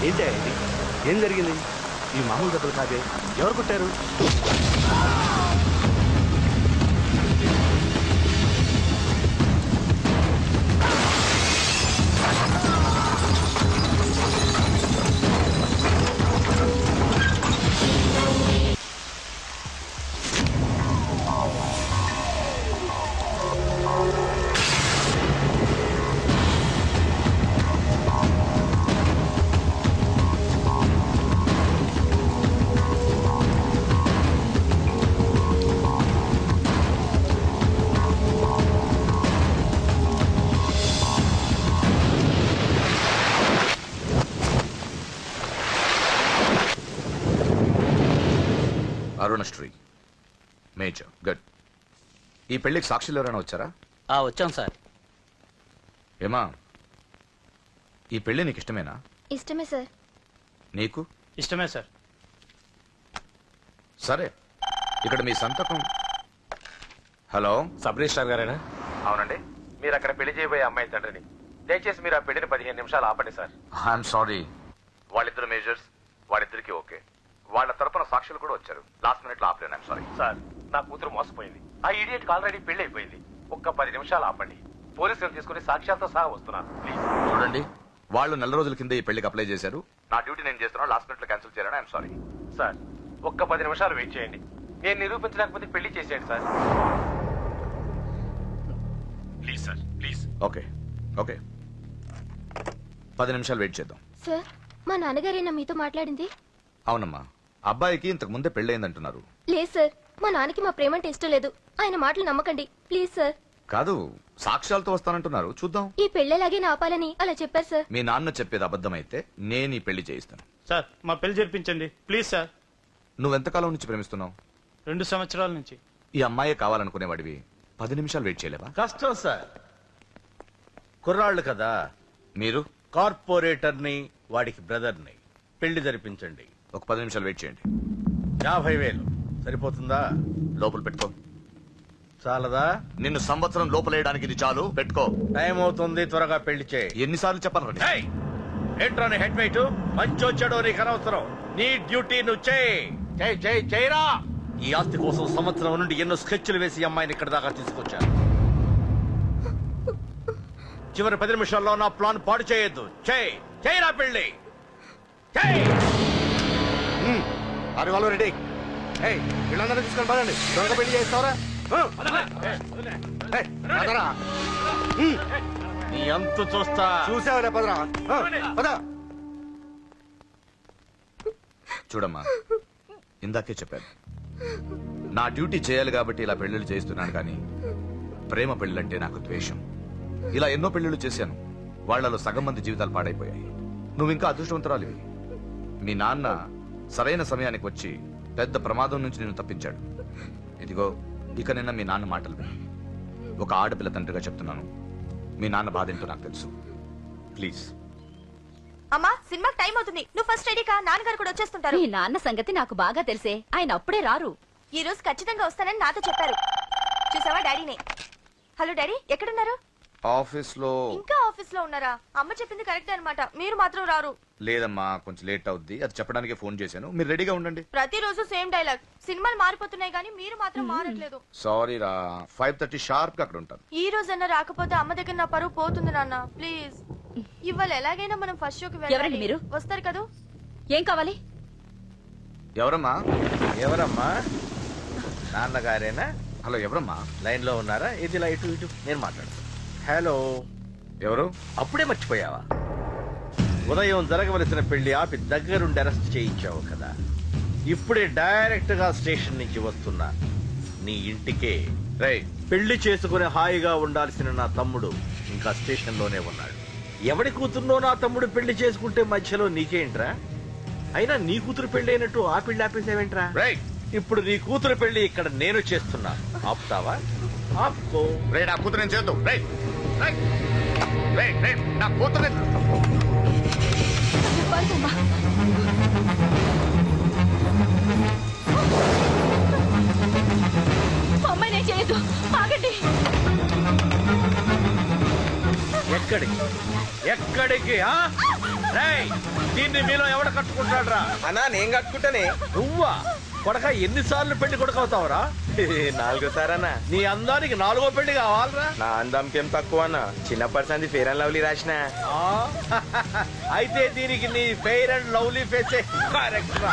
ఏంటి ఇది? ఏం జరిగింది? ఈ మామూలు దెబ్బలు కాదే, ఎవరు కొట్టారు? Arunasri major good. ఈ పెళ్లికి సాక్షులు ఎవరైనా వచ్చారా? వచ్చాం సార్. ఏమా, ఈ పెళ్లి నీకు ఇష్టమేనా? ఇష్టమే సార్. నీకు? ఇష్టమే సార్. సరే, ఇక్కడ మీ సంతకం. హలో, సబ్ రిజిస్ట్రార్ గారేనా? అవునండి. మీరు అక్కడ పెళ్లి చేయబోయే అమ్మాయి తండ్రిని. దయచేసి మీరు ఆ పెళ్లిని 15 నిమిషాలు ఆపండి సార్. I'm sorry. వాళ్ళిద్దరు మేజర్స్, వాళ్ళిద్దరికి ఓకే. వాళ్ళ తరపున సాక్షులు కూడా వచ్చారు. లాస్ట్ మినిట్ లో ఆపలేను. ఐఎమ్ సారీ సార్, నా కూతురు మోసపోయింది. ఆ ఇడియట్ ఆల్రెడీ పెళ్లి అయిపోయింది. ఒక్క 10 నిమిషాలు ఆపండి. పోలీసులు తీసుకుని సాక్ష్యాలతో సహా వస్తున్నాను. ప్లీజ్ చూడండి, వాళ్ళు నెల రోజుల కింద ఈ పెళ్లికి అప్లై చేశారు. నా డ్యూటీ నేను చేస్తున్నాను. లాస్ట్ మినిట్ లో క్యాన్సిల్ చేయాలని ఐఎమ్ సారీ. సార్, ఒక్క 10 నిమిషాలు వెయిట్ చేయండి. నేను నిరూపించలేకపోతే పెళ్లి చేసేయండి sir. Please sir, please. Okay okay, 10 నిమిషాలు వెయిట్ చేద్దాం. సార్, మా నాన్నగారేనా మీతో మాట్లాడింది? అవునమ్మా, అబ్బాయికి ఇంతకు ముందే పెళ్ళయిందంటున్నారు. లేదు సార్, మా నాన్నకి మా ప్రేమ అంటే ఇష్టం లేదు. ఆయన మాటలు నమ్మకండి ప్లీజ్ సార్. కాదు, సాక్ష్యాలతో వస్తానంటున్నారు. చూద్దాం. ఈ పెళ్ళలాగే ఆపాలని అలా చెప్పారు సార్. మీ నాన్న చెప్పేది అబద్ధమైతే నేను ఈ పెళ్లి చేయిస్తాను. సార్, మా పెళ్లి జరిపించండి ప్లీజ్ సార్. నువ్వెంతకాలం నుంచి ప్రేమిస్తున్నావు? 2 సంవత్సరాల నుంచి. ఈ అమ్మాయే కావాలనుకునేవాడివి 10 నిమిషాలు వెయిట్ చేయలేవా? కష్టం సార్, కుర్రాళ్ళు కదా. మీరు? కార్పొరేటర్ని, వాడికి బ్రదర్ని. పెళ్లి జరిపించండి. ఒక 10 నిమిషాలు వెయిట్ చేయండి. 50,000 సరిపోతుందా? లోపల పెట్టుకో. చాలదా? నిన్ను సంవత్సరం లోపలేయడానికి ఇది చాలు. పెట్టుకో. టైం అవుతుంది, త్వరగా పెళ్లి చేయి. ఎన్నిసార్లు చెప్పను? ఏంట్రా నీ హెడ్ వెయిట్? మంచి వచ్చాడో నీకు అనవసరం. నీ డ్యూటీ నువ్వు చేయరా. ఈ ఆస్తి కోసం సంవత్సరం నుండి ఎన్నో స్కెచ్లు వేసి అమ్మాయిని ఇక్కడ దాకా తీసుకొచ్చాను. చివరి 10 నిమిషాల్లో నా ప్లాన్ పాడు చేయొద్దు. చేయరా పెళ్లి. రెడీ. వీళ్ళందరూ తీసుకొని పదండి. దొంగ పెళ్లి చేస్తావరా? నీ అంతు చూస్తా. చూసావరా? పదరా, పద. చూడమ్మా, ఇందాకే చెప్పాను, నా డ్యూటీ చేయాలి కాబట్టి ఇలా పెళ్లిళ్ళు చేస్తున్నాను. కానీ ప్రేమ పెళ్లిళ్ళంటే నాకు ద్వేషం. ఇలా ఎన్నో పెళ్లిళ్ళు చేశాను. వాళ్లలో సగం మంది జీవితాలు పాడైపోయాయి. నువ్వు ఇంకా అదృష్టవంతురాలివి. మీ నాన్న సరైన సమయానికి వచ్చి పెద్ద ప్రమాదం నుంచి నిన్ను తప్పించాడు. ఇదిగో, ఇక నిన్న మీ నాన్న మాటలు విను. ఒక ఆడపిల్ల తండ్రిగా చెప్తున్నాను, మీ నాన్న బాధ ఏంటో నాకు తెలుసు. ప్లీజ్. అమ్మా, సినిమాకి టైం అవుతుంది. నువ్వు ఫస్ట్ రెడీ కా, నాన్నగారు కూడా వచ్చేస్తుంటారు. మీ నాన్న సంగతి నాకు బాగా తెలిసే. ఆయన అప్పుడే రారు. ఈ రోజు ఖచ్చితంగా వస్తానని నాతో చెప్పారు. చూసావా డాడీనే. హలో డాడీ, ఎక్కడున్నారు? ఆఫీస్ లో. ఇంకా ఆఫీస్ లో ఉన్నారా? అమ్మ చెప్పింది కరెక్టే అన్నమాట. మీరు మాత్రం రారు. లేదమ్మా, కొంచెం లేట్ అవుద్ది. అది చెప్పడానికి ఫోన్ చేశాను. మీరు రెడీగా ఉండండి. ప్రతిరోజు సేమ్ డైలాగ్. సినిమాలు మారిపోతున్నాయి కానీ మీరు మాత్రం మారట్లేదు. సారీ రా, 5:30 షార్ప్ గా అక్కడ ఉంటాను. ఈ రోజన్నా రాకపోతే అమ్మ దగ్గర నా పరువు పోతుంది నాన్న. ప్లీజ్, ఇవాళ ఎలాగైనా మనం ఫస్ట్ షోకి ఎవరండి మీరు? వస్తారు కదా? ఏం కావాలి? ఎవరమ్మా? ఎవరమ్మా? నాన్నగారేనా? హలో, ఎవరమ్మా? లైన్ లో ఉన్నారా? ఇది ఇలా ఇటు నేను మాట్లాడతాను. హలో, ఎవరు? అప్పుడే మర్చిపోయావా? ఉదయం జరగవలసిన పెళ్లి ఆపి దగ్గరుండి అరెస్ట్ చేయించావు కదా. ఇప్పుడే డైరెక్ట్ గా స్టేషన్ నుంచి వస్తున్నా నీ ఇంటికే. పెళ్లి చేసుకుని హాయిగా ఉండాల్సిన నా తమ్ముడు ఇంకా స్టేషన్ లోనే ఉన్నాడు. ఎవడి కూతుర్నో నా తమ్ముడు పెళ్లి చేసుకుంటే మధ్యలో నీకేంట్రా? అయినా నీ కూతురు పెళ్లి అయినట్టు ఆ పెళ్లి ఆపేసావేంట్రా? ఇప్పుడు నీ కూతురు పెళ్లి ఇక్కడ నేను చేస్తున్నా. ఆపుతావా? ఆపుకో. నా కూతురు నేను చేద్దాం. నా కూతురు అమ్మాయి నేను చేయొద్దు. ఆగండి. ఎక్కడికి ఎక్కడికి రేయ్, దీన్ని మీలో ఎవడ కట్టుకుంటాడు రా? అన్నా నేను కట్టుకుంటానే. నువ్వా కొడక? ఎన్నిసార్లు పెళ్లి కొడుకవుతావురా? 4 సారన్నా. నీ అందానికి 4వ పెళ్లి కావాలరా? నా అందంకేం తక్కువ అన్న, చిన్నప్పటి సంది ఫేర్ అండ్ లవ్లీ రాసిన. అయితే దీనికి నీ ఫెయిర్ అండ్ లవ్లీ ఫేసే కరెక్ట్ రా.